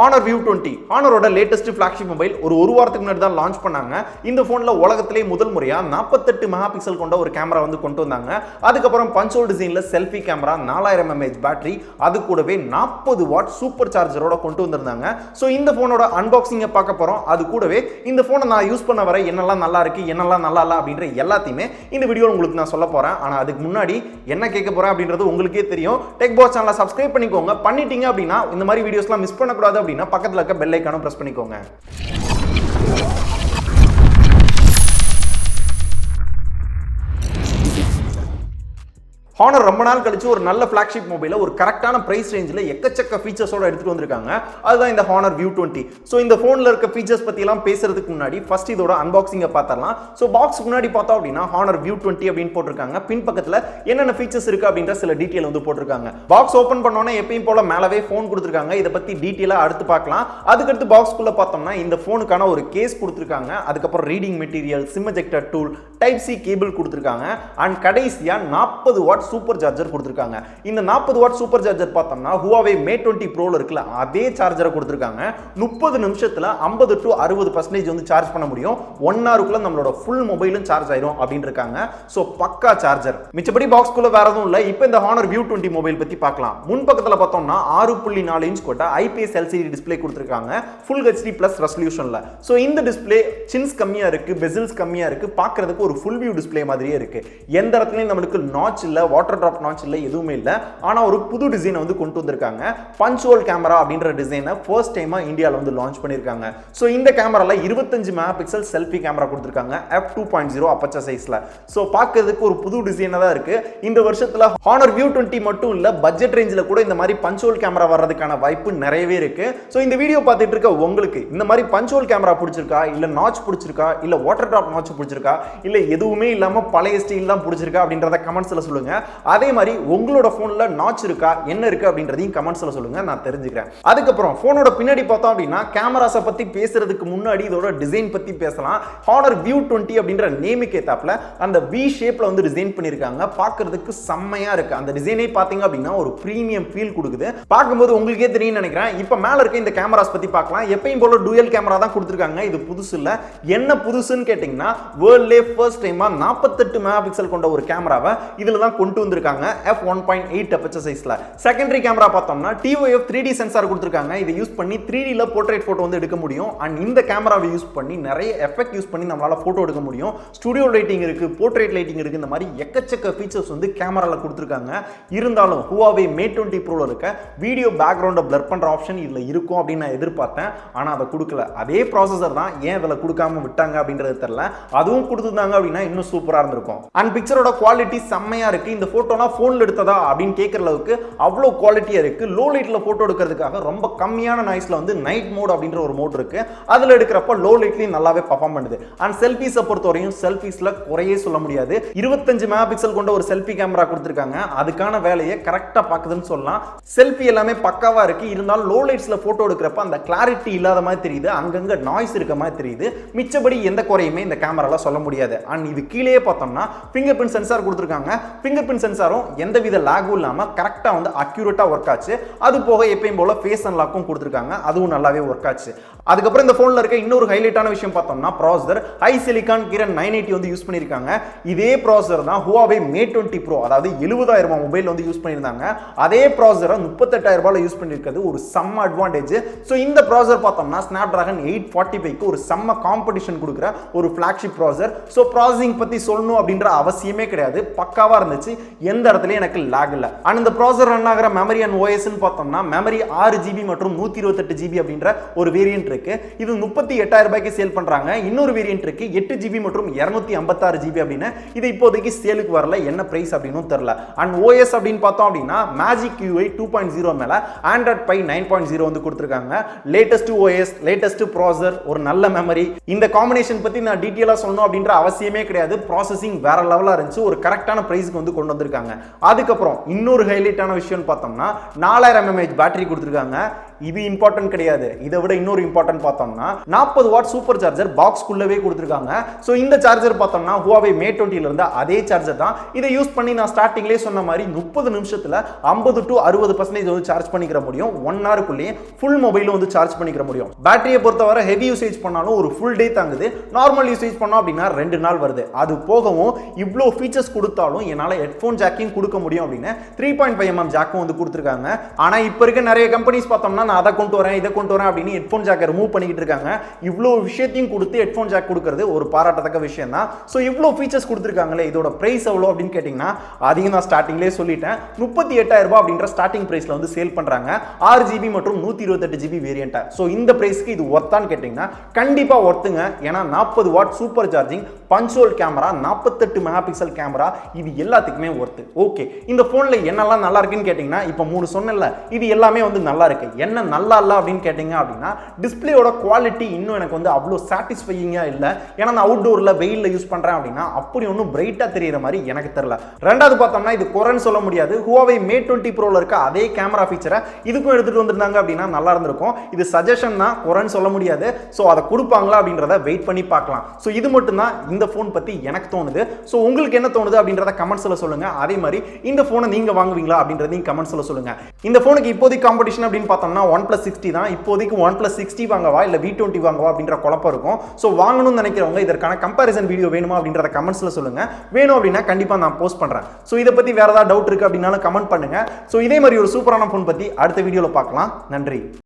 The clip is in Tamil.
Honor V20 Honorோட லேட்டஸ்ட் ஃபிளாக்ஷிப் மொபைல் ஒரு வாரத்துக்கு முன்னாடி தான் லான்ச் பண்ணாங்க. இந்த போன்ல உலகத்திலே முதல் முறையா 48 மெகா பிக்சல் கொண்ட ஒரு கேமரா வந்து கொண்டு வந்தாங்க. அதுக்கப்புறம் பஞ்சோல் டிசைன்ல செல்ஃபி கேமரா, 4000 mAh பேட்டரி, அது கூடவே 40 வாட் சூப்பர் சார்ஜரோட கொண்டு வந்திருந்தாங்க. சோ இந்த போனோட அன்பாக்சிங்கை பார்க்க போறோம். அது கூடவே இந்த போனை நான் யூஸ் பண்ண வர என்னெல்லாம் நல்லா இருக்கு, என்னெல்லாம் நல்லா இல்ல அப்படின்ற எல்லாத்தையுமே இந்த வீடியோல உங்களுக்கு நான் சொல்ல போறேன். ஆனா அதுக்கு முன்னாடி என்ன கேட்க போறேன் அப்படின்றது உங்களுக்கே தெரியும். டெக் பாஸ் சேனலை சப்ஸ்கிரைப் பண்ணிக்கோங்க. பண்ணிட்டீங்க அப்படின்னா இந்த மாதிரி வீடியோஸ்லாம் மிஸ் பண்ணக்கூடாது அப்படின்னா பக்கத்துல இருக்க பெல் ஐகானை பிரஸ் பண்ணிக்கோங்க. Honor ரொம்ப நாள் கழிச்சு ஒரு நல்ல ஃபிளாக்ஷிப் மொபைல ஒரு கரெக்டான பிரைஸ் ரேஞ்சில் எக்கச்சக்க ஃபீச்சர்ஸோட எடுத்துட்டு வந்திருக்காங்க. அதுதான் இந்த Honor V20. ஸோ இந்த ஃபோனில் இருக்க ஃபீச்சர்ஸ் பற்றி எல்லாம் பேசுறதுக்கு முன்னாடி ஃபர்ஸ்ட் இதோட அன்பாக்சிங்கை பார்த்தரலாம். ஸோ பாக்ஸ் முன்னாடி பார்த்தோம் அப்படின்னா Honor V20 அப்படின்னு போட்டிருக்காங்க. பின் பக்கத்தில் என்னென்ன ஃபீச்சர்ஸ் இருக்கு அப்படின்ற சில டீட்டெயில் வந்து போட்டிருக்காங்க. பாக்ஸ் ஓப்பன் பண்ணோன்னே எப்பயும் போல மேலவே ஃபோன் கொடுத்துருக்காங்க. இதை பற்றி டீட்டெயிலாக அடுத்து பார்க்கலாம். அதுக்கடுத்து பாக்ஸ்குள்ள பார்த்தோம்னா இந்த ஃபோனுக்கான ஒரு கேஸ் கொடுத்துருக்காங்க. அதுக்கப்புறம் reading material, sim ejector tool, type C cable கொடுத்துருக்காங்க. அண்ட் கடைசியா 40 வாட் சூப்பர் சார்ஜர் கொடுத்திருக்காங்க. இந்த 40 வாட் சூப்பர் சார்ஜர் பார்த்தோம்னா Huawei Mate 20 Proல இருக்குல அதே சார்ஜரை கொடுத்திருக்காங்க. 30 நிமிஷத்துல 50 to 60% வந்து சார்ஜ் பண்ண முடியும். 1 ஹவருக்குள்ள நம்மளோட ஃபுல் மொபைலும் சார்ஜ் ஆயிரும் அப்படின்னு இருக்காங்க. சோ பக்கா சார்ஜர். மிச்சபடி பாக்ஸ்க்குள்ள வேற எதுவும் இல்ல. இப்போ இந்த Honor V20 மொபைல் பத்தி பார்க்கலாம். முன் பக்கத்துல பார்த்தோம்னா 6.4 இன்ச் கொண்ட IPS LCD டிஸ்ப்ளே கொடுத்திருக்காங்க. Full HD Plus ரெசல்யூஷன்ல. சோ இந்த டிஸ்ப்ளே சின்ஸ் கம்மியா இருக்கு, பெசில்ஸ் கம்மியா இருக்கு. பார்க்கிறதுக்கு ஒரு ஃபுல் வியூ டிஸ்ப்ளே மாதிரியே இருக்கு. எந்த இடத்துலயும் நமக்கு நாட்ச் இல்ல, வாட்டர் டிராப் நாட்ச் இல்ல, எதுவுமே இல்ல. ஆனா ஒரு புது டிசைனை வந்து கொண்டு வந்திருக்காங்க. பஞ்ச் ஹோல் கேமரா அப்படின்ற டிசைனை ஃபர்ஸ்ட் டைமா இந்தியால வந்து லான்ச் பண்ணிருக்காங்க. சோ இந்த கேமரால 25 மெகா பிக்சல் செல்ஃபி கேமரா கொடுத்திருக்காங்க f2.0 அப்பச்சர் சைஸ்ல. சோ பார்க்கிறதுக்கு ஒரு புது டிசைனா தான் இருக்கு. இந்த வருஷத்துல Honor V20 மட்டும் இல்ல, பட்ஜெட் ரேஞ்சில கூட இந்த மாதிரி பஞ்ச் ஹோல் கேமரா வர்றதுக்கான வாய்ப்பு நிறையவே இருக்கு. சோ இந்த வீடியோ பார்த்துட்டு இருக்க உங்களுக்கு இந்த மாதிரி பஞ்ச் ஹோல் கேமரா பிடிச்சிருக்கா, இல்ல நாட்ச் பிடிச்சிருக்கா, இல்ல வாட்டர் டிராப் நாட்ச் பிடிச்சிருக்கா, இல்ல எதுவுமே இல்லாம பழைய ஸ்டைல் தான் பிடிச்சிருக்கா அப்படின்றத கமெண்ட்ஸ்ல சொல்லுங்க. அதே மாதிரி உங்களோட போன்ல நாட்ச் இருக்கா, என்ன இருக்கு அப்படின்றதையும் கமெண்ட்ஸ்ல சொல்லுங்க, நான் தெரிஞ்சுக்கிறேன். அதுக்கப்புறம் போனோட பின்னாடி பார்த்தோம் அப்படின்னா கேமராஸை பத்தி பேசுறதுக்கு முன்னாடி இதோட டிசைன் பத்தி பேசலாம். Honor V20 அப்படின்ற நேமுக்கு ஏத்தாப்புல அந்த V ஷேப்ல வந்து டிசைன் பண்ணிருக்காங்க. பார்க்கிறதுக்கு செம்மையா இருக்கு. அந்த டிசைனே பாத்தீங்க அப்படின்னா ஒரு பிரீமியம் ஃபீல் கொடுக்குது. பார்க்கும்போது உங்களுக்கே தெரியும் நினைக்கிறேன். இப்போ மேல இருக்க இந்த கேமராஸ் பத்தி பார்க்கலாம். எப்பயும் போல டூயல் கேமரா தான் கொடுத்திருக்காங்க. இது புதுசு இல்ல. என்ன புதுசுன்னு கேட்டீங்கன்னா வேர்ல்ட்லே ஃபர்ஸ்ட் டைமா 48 மெகா பிக்சல் கொண்ட ஒரு கேமராவை இதுல தான் கொண்டு வந்திருக்காங்க. f1.8 அப்பச்சர் சைஸ்ல. செகண்டரி கேமரா பார்த்தோம்னா TOF 3D சென்சார் கொடுத்திருக்காங்க. இதை யூஸ் பண்ணி 3D ல போர்ட்ரேட் போட்டோ வந்து எடுக்க முடியும். அண்ட் இந்த கேமராவை யூஸ் பண்ணி நிறைய எஃபெக்ட் யூஸ் பண்ணி நம்மளால போட்டோ எடுக்க முடியும். ஸ்டுடியோ லைட்டிங் இருக்கு, போர்ட்ரேட் லைட்டிங் இருக்கு. இந்த மாதிரி எக்கச்சக்க ஃபீச்சர்ஸ் வந்து கேமரால கொடுத்திருக்காங்க. இருந்தாலும் Huawei Mate 20 Proல இருக்க வீடியோ பேக்ரவுண்ட பிளர் பண்ற ஆப்ஷன் இதுல இருக்கும் அப்படின்னு நான் எதிர்பார்த்தேன். ஆனா அதை கொடுக்கல. அதே ப்ராசஸர் தான், ஏன் இதுல கொடுக்காம விட்டாங்க அப்படின்றது தெரியல. அதுவும் கொடுத்திருந்தாங்க அப்படின்னா இன்னும் சூப்பரா இருந்திருக்கும். அண்ட் பிக்சரோட குவாலிட்டி செம்மையா இருக்கு. இந்த போட்டோலாம் போன்ல எடுத்ததா அப்படின்னு கேட்கற அளவுக்கு அவ்வளவு குவாலிட்டியா இருக்கு. லோ லைட்ல போட்டோ எடுக்கிறதுக்காக ரொம்ப கம்மியான நாய்ஸ்ல வந்து நைட் மோட் அப்படின்ற ஒரு மோட் இருக்கு. அதுல எடுக்கிறப்ப லோ லைட்லயும் நல்லாவே பெர்ஃபார்ம் பண்ணுது. அண்ட் செல்ஃபீஸை பொறுத்தவரையும் செல்ஃபீஸ்ல குறையே சொல்ல முடியாது. 25 மெகா பிக்சல் கொண்ட ஒரு செல்ஃபி கேமரா கொடுத்திருக்காங்க. அதுக்கான வேலையை கரெக்டா பாக்குதுன்னு சொல்லலாம். செல்ஃபி எல்லாமே பக்காவா இருக்கு. இருந்தாலும் லோ லைட்ஸ்ல போட்டோ எடுக்கிறப்ப அந்த கிளாரிட்டி இல்லாத மாதிரி தெரியுது. அங்கங்க நாய்ஸ் இருக்க மாதிரி தெரியுது. மிச்சபடி எந்த குறையுமே இந்த கேமரால சொல்ல முடியாது. அண்ட் இது கீழே பார்த்தோம்னா ஃபிங்கர் பிரிண்ட் சென்சார் கொடுத்திருக்காங்க. ஃபிங்கர் பிரிண்ட் சென்சாரும் எந்தவித லாகும் இல்லாம கரெக்டா வந்து அக்யூரேட்டா ஒர்க் ஆச்சு. அது போக எப்பயும் போல ஃபேஸ் அன்லாக்கும் கொடுத்திருக்காங்க. அதுவும் நல்லாவே ஒர்க் ஆச்சு. அதுக்கப்புறம் இந்த போன்ல இருக்க இன்னொரு ஹைலைட்டான விஷயம் பார்த்தோம்னா ப்ராசஸர் HiSilicon Kirin 980 வந்து யூஸ் பண்ணிருக்காங்க. இதே ப்ராசஸர் தான் Huawei Mate 20 Pro, அதாவது 70,000 மொபைல் வந்து யூஸ் பண்ணிருந்தாங்க. அதே ப்ராசஸரை 38,000 ரூபாயில யூஸ் பண்ணிருக்கிறது ஒரு செம்ம அட்வான்டேஜ். சோ இந்த ப்ராசஸர் பார்த்தோம்னா Snapdragon 845 க்கு ஒரு செம்ம காம்படிஷன் கொடுக்குற ஒரு ஃபிளாக்ஷிப் ப்ராசஸர். சோ ப்ராசஸிங் பத்தி சொல்லணும் அப்படின்ற அவசியமே கிடையாது. பக்காவா இருந்துச்சு. எந்த இடத்துலயும் எனக்கு லாக் இல்ல. அண்ட் இந்த ப்ராசஸர் ரன் ஆகிற மெமரி அண்ட் OS ன்னு பார்த்தோம்னா மெமரி 6GB மற்றும் 128GB அப்படின்ற ஒரு வேரியன்ட் இருக்கு. இது 38,000 ரூபாய்க்கு சேல் பண்றாங்க. இன்னொரு வேரியன்ட் இருக்கு 8GB மற்றும் 256GB அப்படின்னு. இது இப்போதைக்கு சேலுக்கு வரல. என்ன பிரைஸ் அப்படின்னு தெரியல. அண்ட் OS அப்படின்னு பார்த்தோம் அப்படின்னா Magic UI 2.0 மேல Android Pie 9.0 வந்து கொடுத்திருக்காங்க. லேட்டஸ்ட் OS, லேட்டஸ்ட் ப்ராசஸர், ஒரு நல்ல மெமரி. இந்த காம்பினேஷன் பத்தி நான் டீடைலா சொல்லணும் அப்படின்ற அவசியமே கிடையாது. ப்ராசஸிங் வேற லெவலா இருந்துச்சு. ஒரு கரெக்டான பிரைஸ்க்கு வந்து கொண்டு வந்திருக்காங்க. அதுக்கப்புறம் இன்னொரு ஹைலைட்டான விஷயம் பார்த்தோம்னா 4000 mAh பேட்டரி கொடுத்திருக்காங்க. இது இம்பார்ட்டன்ட் கிடையாது. இதை விட இன்னொரு இம்பார்ட்டன்ட் பார்த்தோம்னா 40 வாட் சூப்பர் சார்ஜர் பாக்ஸ்க்குள்ளவே கொடுத்துருக்காங்க. ஸோ இந்த சார்ஜர் பார்த்தோம்னா Huawei Mate 20 இருந்த அதே சார்ஜர் தான். இதை யூஸ் பண்ணி நான் ஸ்டார்டிங்லேயே சொன்ன மாதிரி 30 நிமிஷத்துல 50 to 60% வந்து சார்ஜ் பண்ணிக்கிற முடியும். 1 ஹவருக்குள்ளேயே ஃபுல் மொபைலும் வந்து சார்ஜ் பண்ணிக்கிற முடியும். பேட்டரியை பொறுத்தவரை ஹெவி யூசேஜ் பண்ணாலும் ஒரு ஃபுல் டே தாங்குது. நார்மல் யூசேஜ் பண்ணோம் அப்படின்னா 2 நாள் வருது. அது போகவும் இவ்வளோ ஃபீச்சர்ஸ் கொடுத்தாலும் என்னால் ஹெட்ஃபோன் ஜாக்கையும் கொடுக்க முடியும் அப்படின்னு 3.5mm ஜாக்கும் வந்து கொடுத்துருக்காங்க. ஆனால் இப்போ இருக்க நிறைய கம்பெனிஸ் பார்த்தோம்னா நான் அதை கொண்டு வரேன் இதை கொண்டு வரேன் அப்படின்னு ஹெட்ஃபோன் ஜாக்கை ரிமூவ் பண்ணிக்கிட்டு இருக்காங்க. இவ்வளோ விஷயத்தையும் கொடுத்து ஹெட்ஃபோன் ஜாக் கொடுக்கறது ஒரு பாராட்டத்தக்க விஷயம் தான். ஸோ இவ்வளோ ஃபீச்சர்ஸ் கொடுத்துருக்காங்களே, இதோட பிரைஸ் எவ்வளோ அப்படின்னு கேட்டிங்கன்னா அதிகம் நான் ஸ்டார்டிங்லேயே சொல்லிட்டேன். 38,000 ரூபாய் அப்படின்ற ஸ்டார்டிங் பிரைஸ்ல வந்து சேல் பண்றாங்க. 6GB மற்றும் 128GB வேரியன்ட். ஸோ இந்த பிரைஸ்க்கு இது ஒர்த்தான்னு கேட்டிங்கன்னா கண்டிப்பாக ஒர்த்துங்க. ஏன்னா 40 what super charging, punctual camera, 48 mega pixel camera, இது எல்லாத்துக்குமே ஒர்த்து. ஓகே, இந்த ஃபோனில் என்னெல்லாம் நல்லா இருக்குன்னு கேட்டிங்கன்னா இப்போ 3 சொன்னல, இது எல்லாமே வந்து நல்லா இருக்கு. என்ன நல்லா இல்லை அப்படின்னு கேட்டிங்க அப்படின்னா டிஸ்பிளேயோட குவாலிட்டி இன்னும் எனக்கு வந்து அவ்வளோ சாட்டிஸ்ஃபையிங்காக இல்லை. ஏன்னா நான் அவுட்டோரில் வெயிலில் யூஸ் பண்ணுறேன் அப்படின்னா அப்படி ஒன்றும் பிரைட்டாக தெரியிற மாதிரி எனக்கு தெரியல. ரெண்டாவது பார்த்தோம்னா இது குறைன்னு சொல்ல முடியாது. Huawei Mate 20 Proல இருக்க அதே கேமரா ஃபீச்சரை இதுக்கும் எடுத்துட்டு வந்திருந்தாங்க அப்படின்னா நல்லா இருந்திருக்கும். இது சஜஷன் தான், குறைன்னு சொல்ல முடியாது. ஸோ அதை கொடுப்பாங்களா அப்படின்றத வெயிட் பண்ணி பார்க்கலாம். ஸோ இது மட்டும் தான் இந்த ஃபோன் பற்றி எனக்கு தோணுது. ஸோ உங்களுக்கு என்ன தோணுது அப்படின்றத கமெண்ட்ஸில் சொல்லுங்க. அதே மாதிரி இந்த ஃபோனை நீங்க வாங்குவீங்களா அப்படின்றதையும் கமெண்ட்ஸில் சொல்லுங்க. இந்த ஃபோனுக்கு இப்போதைக்கு காம்படிஷன் அப்படின்னு பார்த்தோம்னா OnePlus 60 தான். இப்போதைக்கு OnePlus 60 வாங்கவா இல்லை V20 வாங்கவா அப்படின்ற குழப்பம் இருக்கும். ஸோ வாங்கணும்னு நினைக்கிறவங்க இதற்கான கம்பேரிசன் வீடியோ வேணுமா அப்படின்றத கமெண்ட்ஸில் சொல்லுங்க. வேணும் அப்படின்னா கண்டிப்பாக நான் போஸ்ட் பண்ணுறேன். ஸோ இதை பற்றி வேற ஏதாவது டவுட் இருக்கு அப்படின்னாலும் கமெண்ட் பண்ணுங்க. ஸோ இதே மாதிரி ஒரு சூப்பரான ஃபோன் பற்றி அடுத்த வீடியோவில் பார்க்கலாம். நன்றி.